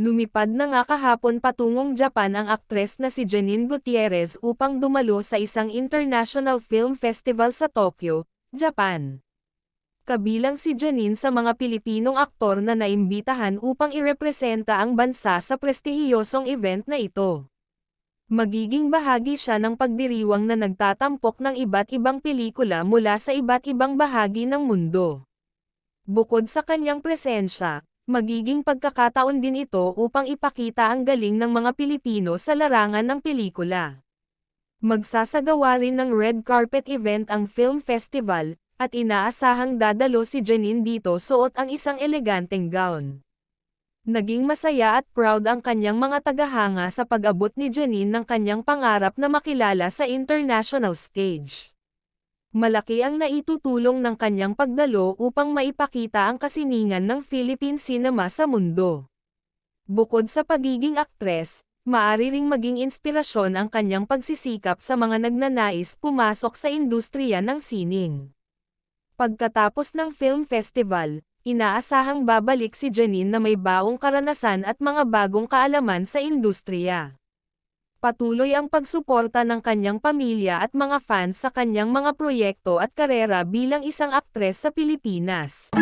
Lumipad na nga kahapon patungong Japan ang aktres na si Janine Gutierrez upang dumalo sa isang international film festival sa Tokyo, Japan. Kabilang si Janine sa mga Pilipinong aktor na naimbitahan upang irepresenta ang bansa sa prestihiyosong event na ito. Magiging bahagi siya ng pagdiriwang na nagtatampok ng iba't ibang pelikula mula sa iba't ibang bahagi ng mundo. Bukod sa kanyang presensya, magiging pagkakataon din ito upang ipakita ang galing ng mga Pilipino sa larangan ng pelikula. Magsasagawa rin ng red carpet event ang film festival, at inaasahang dadalo si Janine dito suot ang isang eleganteng gown. Naging masaya at proud ang kanyang mga tagahanga sa pag-abot ni Janine ng kanyang pangarap na makilala sa international stage. Malaki ang naitutulong ng kanyang pagdalo upang maipakita ang kasiningan ng Philippine cinema sa mundo. Bukod sa pagiging aktres, maaari ring maging inspirasyon ang kanyang pagsisikap sa mga nagnanais pumasok sa industriya ng sining. Pagkatapos ng film festival, inaasahang babalik si Janine na may baong karanasan at mga bagong kaalaman sa industriya. Patuloy ang pagsuporta ng kanyang pamilya at mga fans sa kanyang mga proyekto at karera bilang isang aktres sa Pilipinas.